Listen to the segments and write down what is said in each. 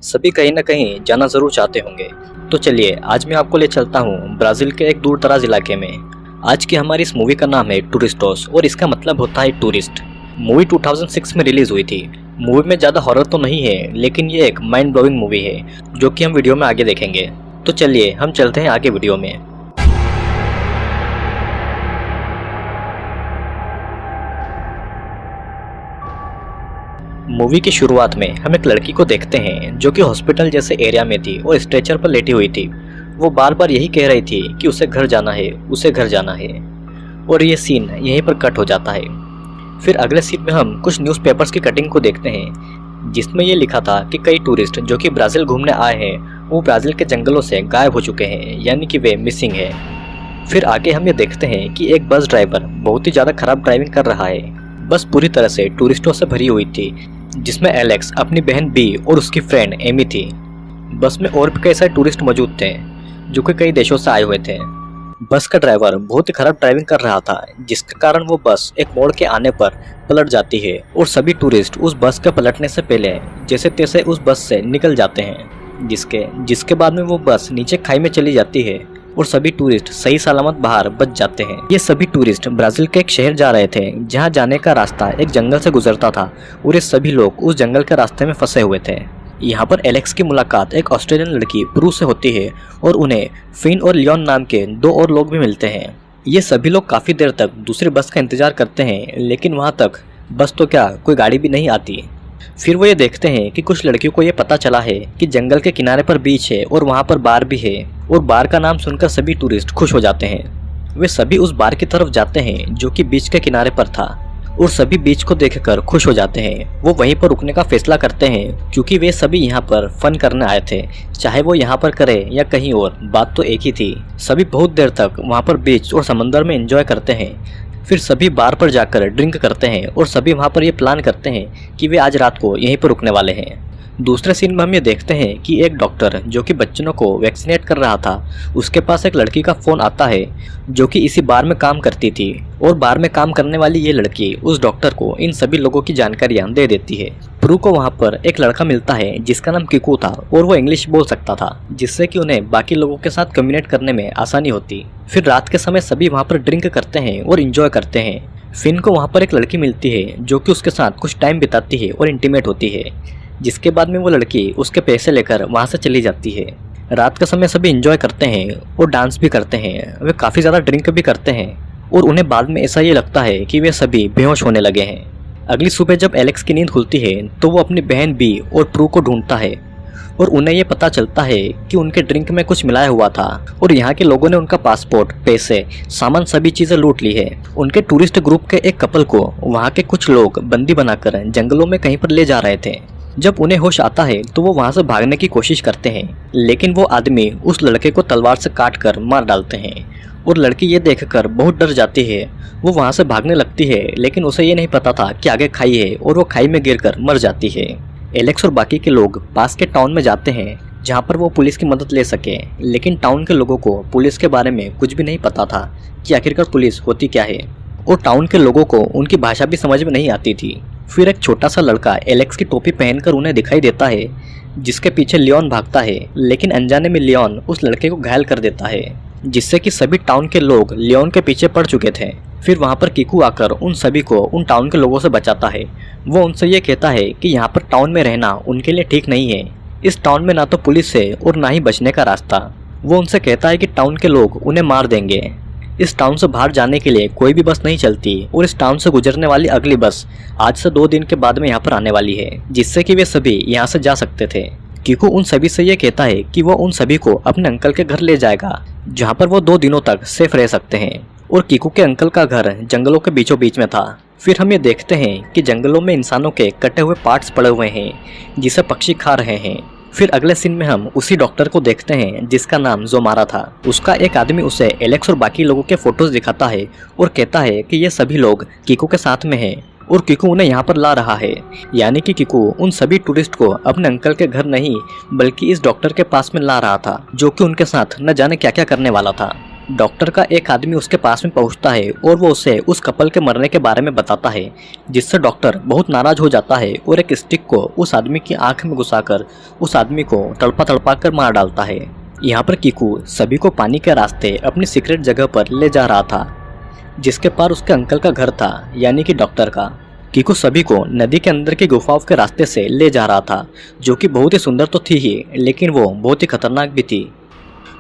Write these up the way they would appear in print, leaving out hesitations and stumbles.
सभी कहीं ना कहीं जाना जरूर चाहते होंगे। तो चलिए आज मैं आपको ले चलता हूँ ब्राजील के एक दूर दराज इलाके में। आज की हमारी इस मूवी का नाम है टूरिस्टोस और इसका मतलब होता है टूरिस्ट। मूवी 2006 में रिलीज हुई थी। मूवी में ज़्यादा हॉरर तो नहीं है, लेकिन ये एक माइंड ब्लोइंग मूवी है जो कि हम वीडियो में आगे देखेंगे। तो चलिए हम चलते हैं आगे वीडियो में। मूवी की शुरुआत में हम एक लड़की को देखते हैं जो कि हॉस्पिटल जैसे एरिया में थी और स्ट्रेचर पर लेटी हुई थी। वो बार बार यही कह रही थी कि उसे घर जाना है, उसे घर जाना है। और ये सीन यहीं पर कट हो जाता है। फिर अगले सीन में हम कुछ न्यूज़पेपर्स की कटिंग को देखते हैं जिसमें ये लिखा था कि कई टूरिस्ट जो कि ब्राज़ील घूमने आए हैं वो ब्राज़ील के जंगलों से गायब हो चुके हैं, यानी कि वे मिसिंग है। फिर आगे हम ये देखते हैं कि एक बस ड्राइवर बहुत ही ज़्यादा खराब ड्राइविंग कर रहा है। बस पूरी तरह से टूरिस्टों से भरी हुई थी जिसमें एलेक्स, अपनी बहन बी और उसकी फ्रेंड एमी थी। बस में और भी कई सारे टूरिस्ट मौजूद थे जो कि कई देशों से आए हुए थे। बस का ड्राइवर बहुत ही खराब ड्राइविंग कर रहा था जिसके कारण वो बस एक मोड़ के आने पर पलट जाती है और सभी टूरिस्ट उस बस के पलटने से पहले जैसे तैसे उस बस से निकल जाते हैं, जिसके बाद में वो बस नीचे खाई में चली जाती है और सभी टूरिस्ट सही सलामत बाहर बच जाते हैं। ये सभी टूरिस्ट ब्राजील के एक शहर जा रहे थे जहां जाने का रास्ता एक जंगल से गुजरता था और ये सभी लोग उस जंगल के रास्ते में फंसे हुए थे। यहाँ पर एलेक्स की मुलाकात एक ऑस्ट्रेलियन लड़की प्रू से होती है और उन्हें फिन और लियोन नाम के दो और लोग भी मिलते हैं। ये सभी लोग काफ़ी देर तक दूसरी बस का इंतजार करते हैं, लेकिन वहाँ तक बस तो क्या कोई गाड़ी भी नहीं आती। फिर वो ये देखते हैं कि कुछ लड़कियों को ये पता चला है कि जंगल के किनारे पर बीच है और वहाँ पर बार भी है और बार का नाम सुनकर सभी टूरिस्ट खुश हो जाते हैं। वे सभी उस बार की तरफ जाते हैं जो कि बीच के किनारे पर था और सभी बीच को देखकर खुश हो जाते हैं। वो वहीं पर रुकने का फैसला करते हैं क्योंकि वे सभी यहाँ पर फन करने आए थे, चाहे वो यहाँ पर करे या कहीं और, बात तो एक ही थी। सभी बहुत देर तक वहाँ पर बीच और समंदर में एंजॉय करते हैं। फिर सभी बार पर जाकर ड्रिंक करते हैं और सभी वहाँ पर ये प्लान करते हैं कि वे आज रात को यहीं पर रुकने वाले हैं। दूसरे सीन में हम ये देखते हैं कि एक डॉक्टर जो कि बच्चों को वैक्सीनेट कर रहा था, उसके पास एक लड़की का फ़ोन आता है जो कि इसी बार में काम करती थी और बार में काम करने वाली ये लड़की उस डॉक्टर को इन सभी लोगों की जानकारियाँ दे देती है। प्रू को वहाँ पर एक लड़का मिलता है जिसका नाम किकू था और वो इंग्लिश बोल सकता था, जिससे कि उन्हें बाकी लोगों के साथ कम्युनिकेट करने में आसानी होती। फिर रात के समय सभी वहाँ पर ड्रिंक करते हैं और इंजॉय करते हैं। फिन को वहाँ पर एक लड़की मिलती है जो कि उसके साथ कुछ टाइम बिताती है और इंटीमेट होती है, जिसके बाद में वो लड़की उसके पैसे लेकर वहाँ से चली जाती है। रात का समय सभी इंजॉय करते हैं और डांस भी करते हैं। वे काफ़ी ज़्यादा ड्रिंक भी करते हैं और उन्हें बाद में ऐसा ये लगता है कि वे सभी बेहोश होने लगे हैं। अगली सुबह जब एलेक्स की नींद खुलती है तो वो अपनी बहन बी और प्रू को ढूंढता है और उन्हें ये पता चलता है कि उनके ड्रिंक में कुछ मिलाया हुआ था और यहाँ के लोगों ने उनका पासपोर्ट, पैसे, सामान, सभी चीज़ें लूट ली है। उनके टूरिस्ट ग्रुप के एक कपल को वहाँ के कुछ लोग बंदी बनाकर जंगलों में कहीं पर ले जा रहे थे। जब उन्हें होश आता है तो वो वहाँ से भागने की कोशिश करते हैं, लेकिन वो आदमी उस लड़के को तलवार से काट कर मार डालते हैं और लड़की ये देखकर बहुत डर जाती है। वो वहाँ से भागने लगती है, लेकिन उसे ये नहीं पता था कि आगे खाई है और वो खाई में गिरकर मर जाती है। एलेक्स और बाकी के लोग पास के टाउन में जाते हैं जहाँ पर वो पुलिस की मदद ले सके, लेकिन टाउन के लोगों को पुलिस के बारे में कुछ भी नहीं पता था कि आखिरकार पुलिस होती क्या है और टाउन के लोगों को उनकी भाषा भी समझ में नहीं आती थी। फिर एक छोटा सा लड़का एलेक्स की टोपी पहनकर उन्हें दिखाई देता है जिसके पीछे लियोन भागता है, लेकिन अनजाने में लियोन उस लड़के को घायल कर देता है, जिससे कि सभी टाउन के लोग लियोन के पीछे पड़ चुके थे। फिर वहाँ पर किकू आकर उन सभी को उन टाउन के लोगों से बचाता है। वो उनसे ये कहता है कि यहाँ पर टाउन में रहना उनके लिए ठीक नहीं है। इस टाउन में ना तो पुलिस है और ना ही बचने का रास्ता। वो उनसे कहता है कि टाउन के लोग उन्हें मार देंगे। इस टाउन से बाहर जाने के लिए कोई भी बस नहीं चलती और इस टाउन से गुजरने वाली अगली बस आज से 2 दिन के बाद में यहाँ पर आने वाली है, जिससे कि वे सभी यहाँ से जा सकते थे। किकू उन सभी से ये कहता है कि वो उन सभी को अपने अंकल के घर ले जाएगा जहाँ पर वो 2 दिनों तक सेफ रह सकते हैं और किकू के अंकल का घर जंगलों के बीचों बीच में था। फिर हम ये देखते हैं कि जंगलों में इंसानों के कटे हुए पार्ट्स पड़े हुए हैं जिसे पक्षी खा रहे हैं। फिर अगले सीन में हम उसी डॉक्टर को देखते हैं जिसका नाम जोमारा था। उसका एक आदमी उसे एलेक्स और बाकी लोगों के फोटोज दिखाता है और कहता है कि ये सभी लोग किकू के साथ में हैं और किकू उन्हें यहाँ पर ला रहा है, यानी कि किकू उन सभी टूरिस्ट को अपने अंकल के घर नहीं बल्कि इस डॉक्टर के पास में ला रहा था जो कि उनके साथ न जाने क्या क्या करने वाला था। डॉक्टर का एक आदमी उसके पास में पहुंचता है और वो उसे उस कपल के मरने के बारे में बताता है, जिससे डॉक्टर बहुत नाराज हो जाता है और एक स्टिक को उस आदमी की आंख में घुसाकर उस आदमी को तड़पा तड़पा कर मार डालता है। यहाँ पर कीकू सभी को पानी के रास्ते अपनी सीक्रेट जगह पर ले जा रहा था, जिसके पार उसके अंकल का घर था, यानी कि डॉक्टर का। कीकू सभी को नदी के अंदर की गुफाओं के रास्ते से ले जा रहा था, जो कि बहुत ही सुंदर तो थी ही, लेकिन वो बहुत ही खतरनाक भी थी।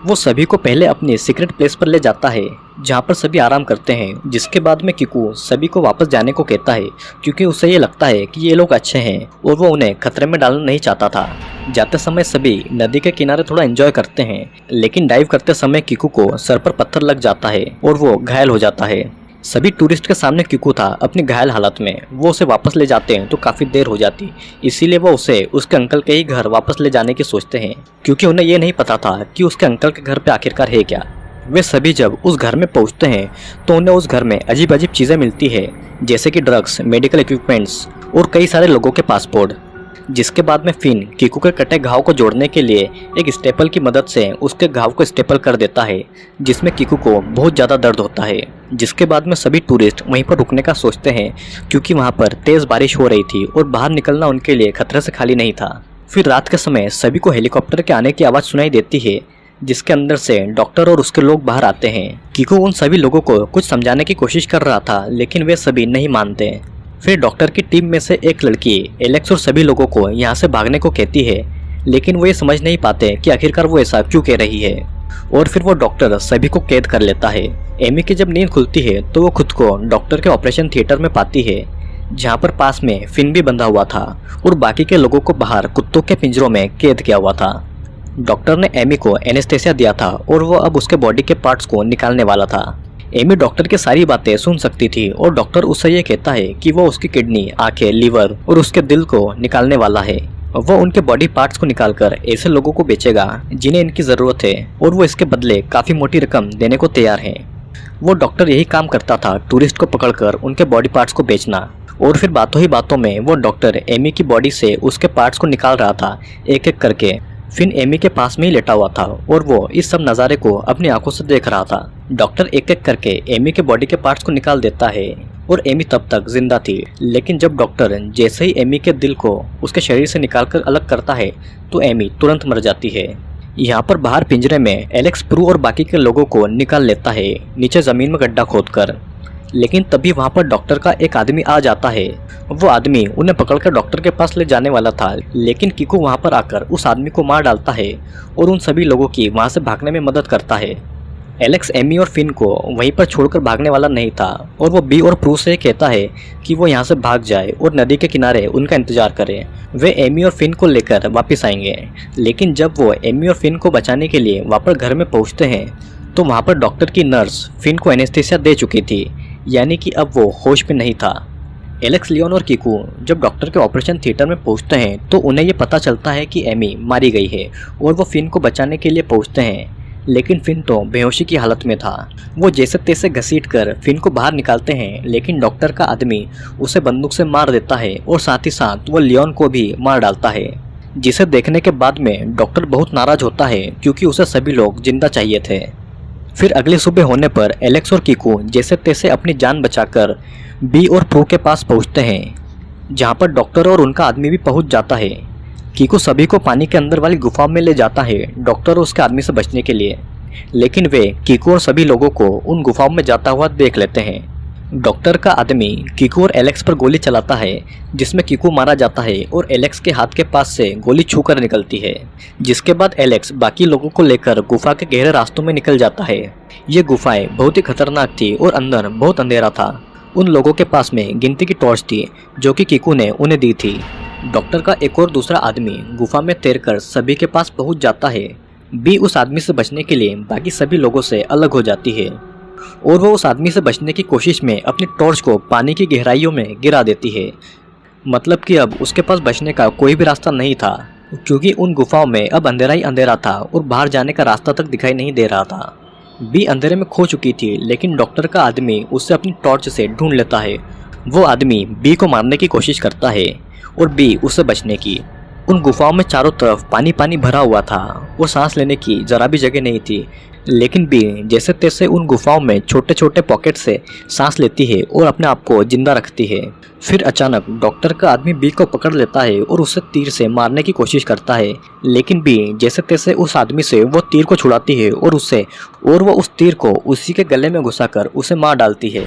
वो सभी को पहले अपनी सीक्रेट प्लेस पर ले जाता है, जहाँ पर सभी आराम करते हैं, जिसके बाद में कीकू सभी को वापस जाने को कहता है, क्योंकि उसे ये लगता है कि ये लोग अच्छे हैं और वो उन्हें खतरे में डालना नहीं चाहता था। जाते समय सभी नदी के किनारे थोड़ा एंजॉय करते हैं, लेकिन डाइव करते समय कीकू को सर पर पत्थर लग जाता है और वो घायल हो जाता है। सभी टूरिस्ट के सामने कीकू था अपनी घायल हालत में। वो उसे वापस ले जाते हैं तो काफ़ी देर हो जाती, इसीलिए वो उसे उसके अंकल के ही घर वापस ले जाने की सोचते हैं, क्योंकि उन्हें ये नहीं पता था कि उसके अंकल के घर पे आखिरकार है क्या। वे सभी जब उस घर में पहुंचते हैं तो उन्हें उस घर में अजीब अजीब चीज़ें मिलती है, जैसे कि ड्रग्स, मेडिकल इक्विपमेंट्स और कई सारे लोगों के पासपोर्ट। जिसके बाद में फिन कीकू के कटे घाव को जोड़ने के लिए एक स्टेपल की मदद से उसके घाव को स्टेपल कर देता है, जिसमें कीकू को बहुत ज़्यादा दर्द होता है। जिसके बाद में सभी टूरिस्ट वहीं पर रुकने का सोचते हैं, क्योंकि वहाँ पर तेज़ बारिश हो रही थी और बाहर निकलना उनके लिए खतरे से खाली नहीं था। फिर रात के समय सभी को हेलीकॉप्टर के आने की आवाज़ सुनाई देती है, जिसके अंदर से डॉक्टर और उसके लोग बाहर आते हैं। कीकू उन सभी लोगों को कुछ समझाने की कोशिश कर रहा था, लेकिन वे सभी नहीं मानते। फिर डॉक्टर की टीम में से एक लड़की एलेक्स और सभी लोगों को यहाँ से भागने को कहती है, लेकिन वो ये समझ नहीं पाते कि आखिरकार वो ऐसा क्यों कह रही है। और फिर वो डॉक्टर सभी को कैद कर लेता है। एमी की जब नींद खुलती है तो वो खुद को डॉक्टर के ऑपरेशन थिएटर में पाती है, जहाँ पर पास में फिन भी बंधा हुआ था और बाकी के लोगों को बाहर कुत्तों के पिंजरों में कैद किया हुआ था। डॉक्टर ने एमी को एनेस्थेसिया दिया था और वो अब उसके बॉडी के पार्ट्स को निकालने वाला था। एमी डॉक्टर की सारी बातें सुन सकती थी और डॉक्टर उससे ये कहता है कि वो उसकी किडनी, आंखें, लीवर और उसके दिल को निकालने वाला है। वो उनके बॉडी पार्ट्स को निकालकर ऐसे लोगों को बेचेगा जिन्हें इनकी ज़रूरत है, और वो इसके बदले काफ़ी मोटी रकम देने को तैयार है। वो डॉक्टर यही काम करता था, टूरिस्ट को पकड़कर उनके बॉडी पार्ट्स को बेचना। और फिर बातों ही बातों में वो डॉक्टर एमी की बॉडी से उसके पार्ट्स को निकाल रहा था एक एक करके। फिन एमी के पास में ही लेटा हुआ था और वो इस सब नज़ारे को अपनी आंखों से देख रहा था। डॉक्टर एक एक करके एमी के बॉडी के पार्ट्स को निकाल देता है और एमी तब तक जिंदा थी, लेकिन जब डॉक्टर जैसे ही एमी के दिल को उसके शरीर से निकालकर अलग करता है तो एमी तुरंत मर जाती है। यहाँ पर बाहर पिंजरे में एलेक्स प्रू और बाकी के लोगों को निकाल लेता है नीचे ज़मीन में गड्ढा खोदकर, लेकिन तभी वहाँ पर डॉक्टर का एक आदमी आ जाता है। वो आदमी उन्हें पकड़कर डॉक्टर के पास ले जाने वाला था, लेकिन कीकू वहाँ पर आकर उस आदमी को मार डालता है और उन सभी लोगों की वहाँ से भागने में मदद करता है। एलेक्स एमी और फिन को वहीं पर छोड़कर भागने वाला नहीं था और वो बी और प्रू से कहता है कि वो यहाँ से भाग जाए और नदी के किनारे उनका इंतजार करें। वे एमी और फिन को लेकर वापस आएंगे, लेकिन जब वो एमी और फिन को बचाने के लिए वापस घर में पहुँचते हैं तो वहाँ पर डॉक्टर की नर्स फिन को एनेस्थेसिया दे चुकी थी, यानी कि अब वो होश में नहीं था। एलेक्स, लियोन और कीकू जब डॉक्टर के ऑपरेशन थिएटर में पहुंचते हैं तो उन्हें ये पता चलता है कि एमी मारी गई है और वो फिन को बचाने के लिए पहुंचते हैं, लेकिन फिन तो बेहोशी की हालत में था। वो जैसे तैसे घसीटकर फिन को बाहर निकालते हैं, लेकिन डॉक्टर का आदमी उसे बंदूक से मार देता है और साथ ही साथ वो लियोन को भी मार डालता है, जिसे देखने के बाद में डॉक्टर बहुत नाराज होता है क्योंकि उसे सभी लोग जिंदा चाहिए थे। फिर अगली सुबह होने पर एलेक्स और कीकू जैसे तैसे अपनी जान बचाकर बी और प्रू के पास पहुंचते हैं, जहां पर डॉक्टर और उनका आदमी भी पहुंच जाता है। कीकू सभी को पानी के अंदर वाली गुफा में ले जाता है डॉक्टर और उसके आदमी से बचने के लिए, लेकिन वे कीकू और सभी लोगों को उन गुफाओं में जाता हुआ देख लेते हैं। डॉक्टर का आदमी कीकू और एलेक्स पर गोली चलाता है, जिसमें कीकू मारा जाता है और एलेक्स के हाथ के पास से गोली छूकर निकलती है, जिसके बाद एलेक्स बाकी लोगों को लेकर गुफा के गहरे रास्तों में निकल जाता है। ये गुफाएं बहुत ही खतरनाक थी और अंदर बहुत अंधेरा था। उन लोगों के पास में गिनती की टॉर्च थी जो कि कीकू ने उन्हें दी थी। डॉक्टर का एक और दूसरा आदमी गुफा में तैरकर सभी के पास पहुंच जाता है। बी उस आदमी से बचने के लिए बाकी सभी लोगों से अलग हो जाती है और वो उस आदमी से बचने की कोशिश में अपनी टॉर्च को पानी की गहराइयों में गिरा देती है। मतलब कि अब उसके पास बचने का कोई भी रास्ता नहीं था, क्योंकि उन गुफाओं में अब अंधेरा ही अंधेरा था और बाहर जाने का रास्ता तक दिखाई नहीं दे रहा था। बी अंधेरे में खो चुकी थी, लेकिन डॉक्टर का आदमी उससे अपनी टॉर्च से ढूंढ लेता है। वो आदमी बी को मारने की कोशिश करता है और बी उससे बचने की। उन गुफाओं में चारों तरफ पानी पानी भरा हुआ था और सांस लेने की जरा भी जगह नहीं थी, लेकिन बी जैसे तैसे उन गुफाओं में छोटे छोटे पॉकेट से सांस लेती है और अपने आप को जिंदा रखती है। फिर अचानक डॉक्टर का आदमी बी को पकड़ लेता है और उसे तीर से मारने की कोशिश करता है, लेकिन बी जैसे तैसे उस आदमी से वो तीर को छुड़ाती है और वो उस तीर को उसी के गले में घुसाकर उसे मार डालती है।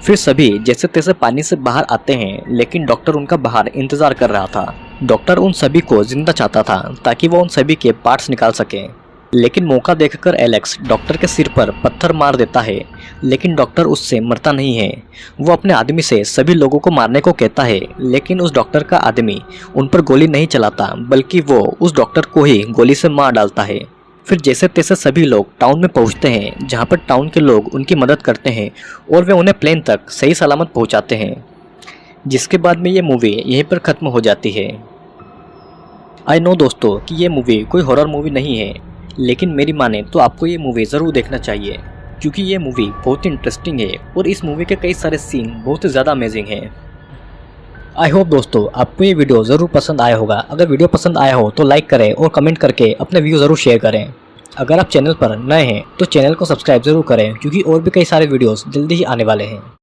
फिर सभी जैसे तैसे पानी से बाहर आते हैं, लेकिन डॉक्टर उनका बाहर इंतजार कर रहा था। डॉक्टर उन सभी को जिंदा चाहता था ताकि वो उन सभी के पार्ट्स निकाल सके। लेकिन मौका देखकर एलेक्स डॉक्टर के सिर पर पत्थर मार देता है, लेकिन डॉक्टर उससे मरता नहीं है। वो अपने आदमी से सभी लोगों को मारने को कहता है, लेकिन उस डॉक्टर का आदमी उन पर गोली नहीं चलाता, बल्कि वो उस डॉक्टर को ही गोली से मार डालता है। फिर जैसे तैसे सभी लोग टाउन में पहुंचते हैं, जहां पर टाउन के लोग उनकी मदद करते हैं और वे उन्हें प्लेन तक सही सलामत पहुंचाते हैं, जिसके बाद में ये मूवी यहीं पर ख़त्म हो जाती है। आई नो दोस्तों कि ये मूवी कोई हॉरर मूवी नहीं है, लेकिन मेरी माने तो आपको ये मूवी ज़रूर देखना चाहिए, क्योंकि ये मूवी बहुत ही इंटरेस्टिंग है और इस मूवी के कई सारे सीन बहुत ही ज़्यादा अमेजिंग हैं। आई होप दोस्तों आपको ये वीडियो ज़रूर पसंद आया होगा। अगर वीडियो पसंद आया हो तो लाइक करें और कमेंट करके अपने व्यू ज़रूर शेयर करें। अगर आप चैनल पर नए हैं तो चैनल को सब्सक्राइब ज़रूर करें, क्योंकि और भी कई सारे वीडियोस जल्दी ही आने वाले हैं।